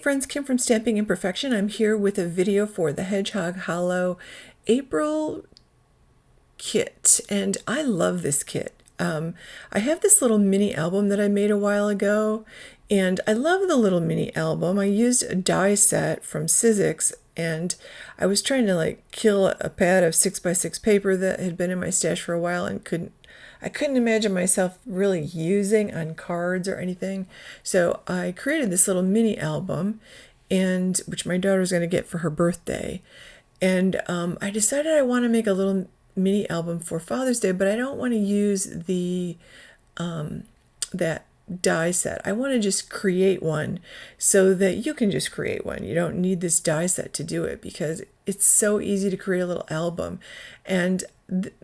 friends, Kim from Stamping Imperfection. I'm here with a video for the Hedgehog Hollow April kit, and I love this kit. I have this little mini album that I made a while ago, and I love the little mini album. I used a die set from Sizzix, and I was trying to kill a pad of 6x6 paper that had been in my stash for a while and I couldn't imagine myself really using on cards or anything. So I created this little mini album, and which my daughter was going to get for her birthday. And I decided I want to make a little mini album for Father's Day, but I don't want to use the that die set. I want to just create one so that you can just create one. You don't need this die set to do it because it's so easy to create a little album. And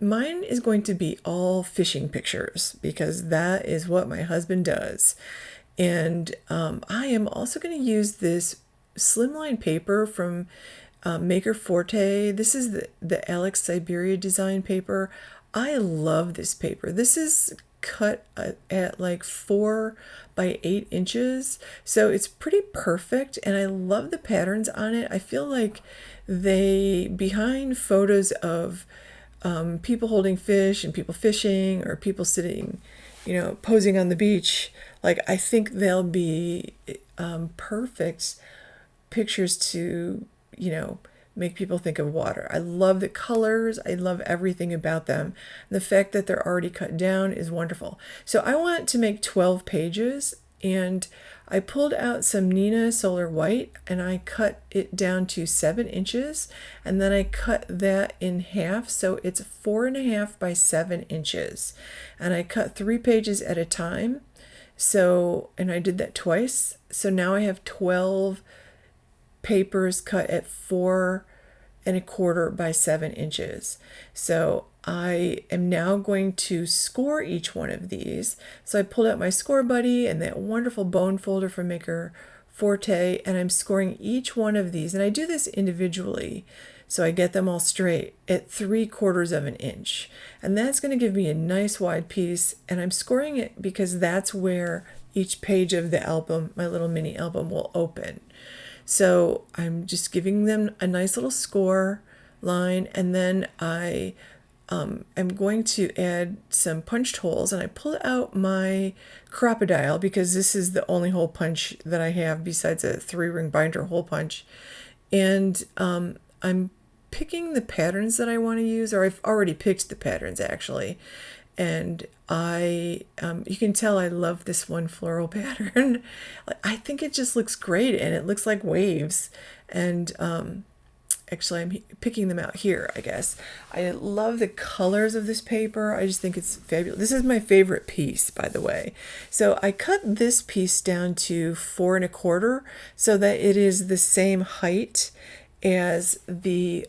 mine is going to be all fishing pictures because that is what my husband does. And I am also going to use this Slimline paper from Maker Forte. This is the Syberia design paper. I love this paper. This is cut at like 4 by 8 inches, so it's pretty perfect, and I love the patterns on it. I feel like behind photos of people holding fish and people fishing or people sitting, posing on the beach, I think they'll be perfect pictures to, make people think of water. I love the colors. I love everything about them. And the fact that they're already cut down is wonderful. So I want to make 12 pages, and I pulled out some Nina Solar White and I cut it down to 7 inches, and then I cut that in half, so it's 4.5 by 7 inches, and I cut 3 pages at a time. So, and I did that twice. So now I have 12 papers cut at 4.25 by 7 inches. So I am now going to score each one of these. So I pulled out my Score Buddy and that wonderful bone folder from Maker Forte, and I'm scoring each one of these. And I do this individually, so I get them all straight at 3/4 of an inch. And that's going to give me a nice wide piece, and I'm scoring it because that's where each page of the album, my little mini album, will open. So I'm just giving them a nice little score line, and then I am going to add some punched holes, and I pull out my Crocodile because this is the only hole punch that I have besides a 3-ring binder hole punch. And I'm picking the patterns that I want to use, or I've already picked the patterns actually. And you can tell I love this one floral pattern. I think it just looks great, and it looks like waves. And actually, I'm picking them out here, I guess. I love the colors of this paper. I just think it's fabulous. This is my favorite piece, by the way. So I cut this piece down to 4.25 so that it is the same height as the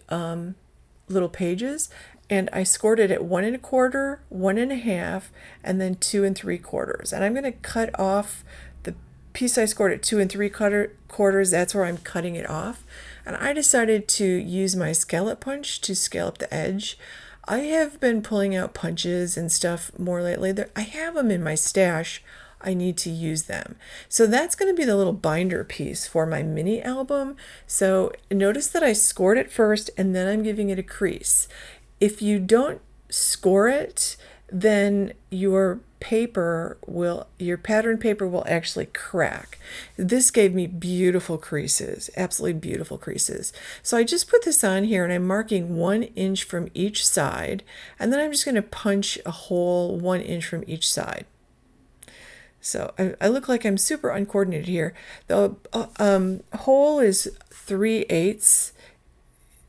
little pages. And I scored it at 1.25, 1.5, and then 2.75. And I'm going to cut off the piece I scored at 2.75. That's where I'm cutting it off. And I decided to use my scallop punch to scale up the edge. I have been pulling out punches and stuff more lately. I have them in my stash. I need to use them. So that's going to be the little binder piece for my mini album. So notice that I scored it first, and then I'm giving it a crease. If you don't score it, then your pattern paper will actually crack. This gave me beautiful creases, absolutely beautiful creases. So I just put this on here, and I'm marking 1 inch from each side, and then I'm just going to punch a hole 1 inch from each side. So I look like I'm super uncoordinated here. The hole is 3/8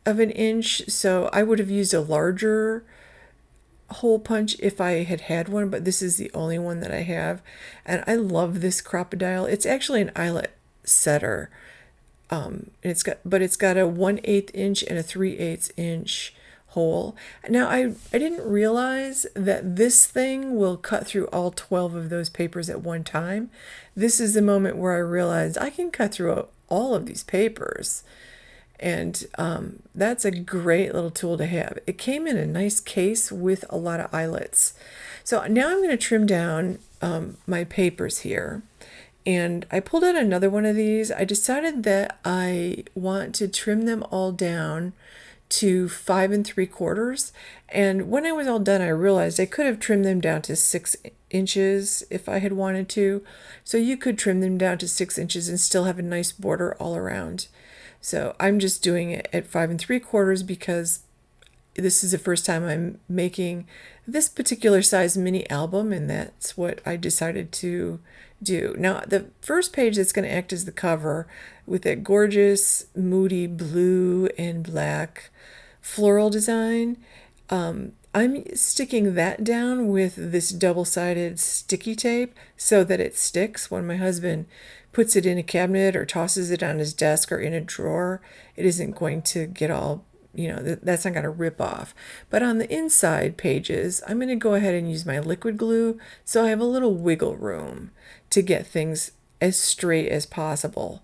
of an inch, so I would have used a larger hole punch if I had had one, but this is the only one that I have. And I love this Crocodile. It's actually an eyelet setter. It's got a 1/8 inch and a 3/8 inch hole. Now I didn't realize that this thing will cut through all 12 of those papers at one time. This is the moment where I realized I can cut through all of these papers. And that's a great little tool to have. It came in a nice case with a lot of eyelets. So now I'm going to trim down my papers here. And I pulled out another one of these. I decided that I want to trim them all down to 5 3/4. And when I was all done, I realized I could have trimmed them down to 6 inches if I had wanted to. So you could trim them down to 6 inches and still have a nice border all around. So I'm just doing it at 5 3/4 because this is the first time I'm making this particular size mini album, and that's what I decided to do. Now, the first page that's going to act as the cover with that gorgeous, moody blue and black floral design, I'm sticking that down with this double-sided sticky tape so that it sticks. When my husband puts it in a cabinet or tosses it on his desk or in a drawer, it isn't going to get all, that's not going to rip off. But on the inside pages, I'm going to go ahead and use my liquid glue so I have a little wiggle room to get things as straight as possible.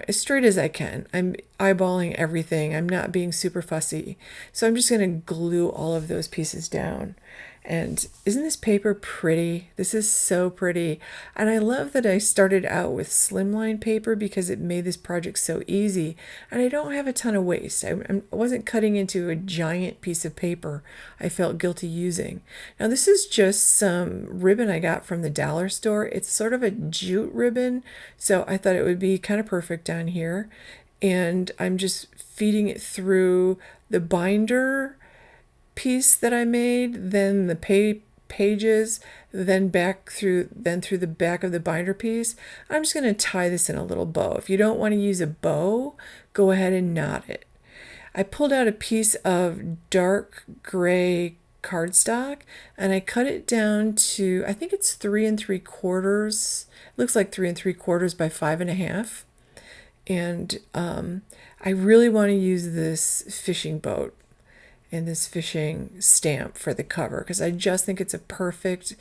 As straight as I can. I'm eyeballing everything. I'm not being super fussy. So I'm just going to glue all of those pieces down. And isn't this paper pretty? This is so pretty. And I love that I started out with Slimline paper because it made this project so easy. And I don't have a ton of waste. I wasn't cutting into a giant piece of paper I felt guilty using. Now this is just some ribbon I got from the dollar store. It's sort of a jute ribbon. So I thought it would be kind of perfect down here. And I'm just feeding it through the binder piece that I made, then the pages, then through the back of the binder piece. I'm just going to tie this in a little bow. If you don't want to use a bow, go ahead and knot it. I pulled out a piece of dark gray cardstock and I cut it down to, I think it's 3 3/4. Looks like 3 3/4 by 5 1/2. And I really want to use this fishing boat and this fishing stamp for the cover because I just think it's a perfect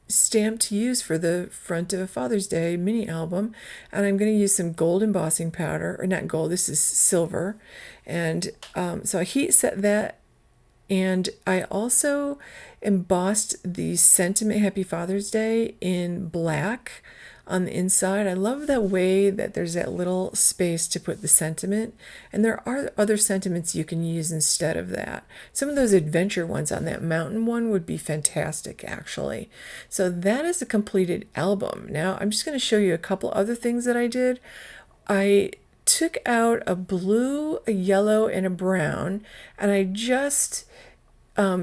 stamp to use for the front of a Father's Day mini album. And I'm going to use some gold embossing powder, or not gold, this is silver. And so I heat set that, and I also embossed the sentiment Happy Father's Day in black on the inside. I love that way that there's that little space to put the sentiment, and there are other sentiments you can use instead of that. Some of those adventure ones on that mountain one would be fantastic actually. So that is a completed album. Now I'm just going to show you a couple other things that I did. I took out a blue, a yellow, and a brown, and I just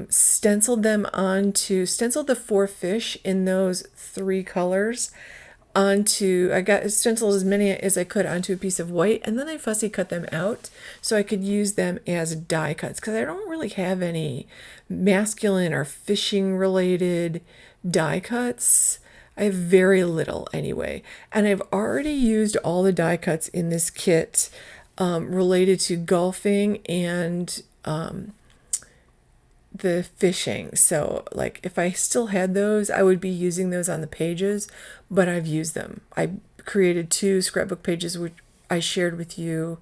stenciled the 4 fish in those 3 colors I got stenciled as many as I could onto a piece of white, and then I fussy cut them out so I could use them as die cuts because I don't really have any masculine or fishing related die cuts. I have very little anyway, and I've already used all the die cuts in this kit related to golfing and the fishing. So like if I still had those, I would be using those on the pages, but I've used them. I created 2 scrapbook pages which I shared with you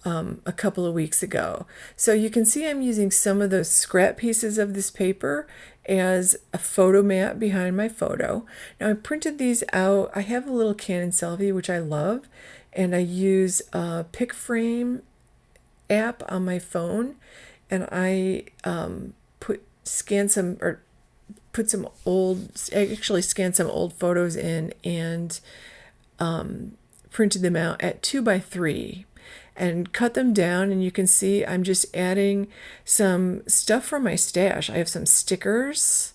a couple of weeks ago. So you can see I'm using some of those scrap pieces of this paper as a photo mat behind my photo. Now I printed these out. I have a little Canon selfie which I love, and I use a pick frame app on my phone, and I scanned some old photos in and printed them out at 2 by 3 and cut them down. And you can see I'm just adding some stuff from my stash. I have some stickers.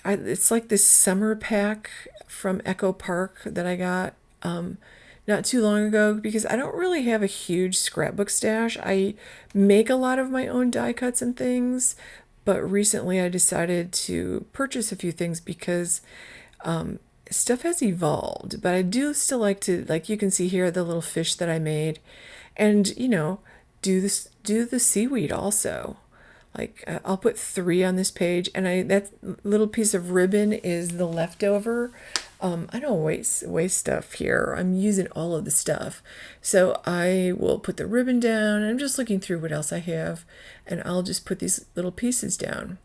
It's like this summer pack from Echo Park that I got not too long ago because I don't really have a huge scrapbook stash. I make a lot of my own die cuts and things, but recently I decided to purchase a few things because stuff has evolved. But I do still like to, like you can see here, the little fish that I made, and do the seaweed also. Like I'll put 3 on this page, and that little piece of ribbon is the leftover. I don't waste stuff here. I'm using all of the stuff. So I will put the ribbon down, and I'm just looking through what else I have, and I'll just put these little pieces down.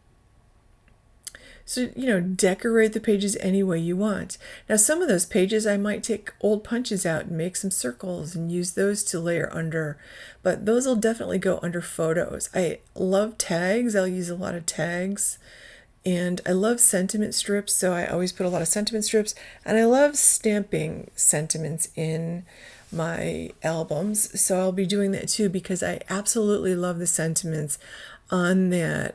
So, decorate the pages any way you want. Now, some of those pages I might take old punches out and make some circles and use those to layer under, but those will definitely go under photos. I love tags. I'll use a lot of tags. And I love sentiment strips, so I always put a lot of sentiment strips. And I love stamping sentiments in my albums, so I'll be doing that too, because I absolutely love the sentiments on that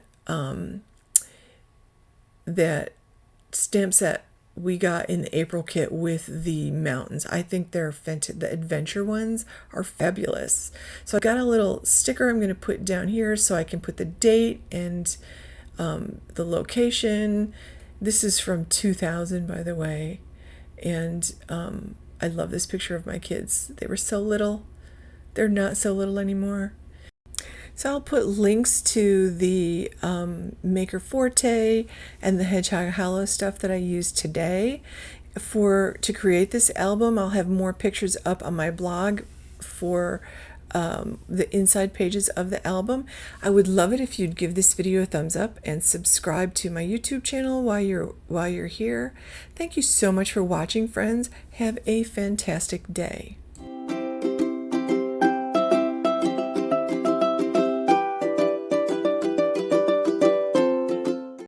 stamp set we got in the April kit with the mountains. I think they're the adventure ones are fabulous. So I got a little sticker I'm going to put down here so I can put the date and the location. This is from 2000, by the way, and I love this picture of my kids. They were so little. They're not so little anymore. So I'll put links to the Maker Forte and the Hedgehog Hollow stuff that I used today to create this album. I'll have more pictures up on my blog for the inside pages of the album. I would love it if you'd give this video a thumbs up and subscribe to my YouTube channel while you're here. Thank you so much for watching, friends. Have a fantastic day.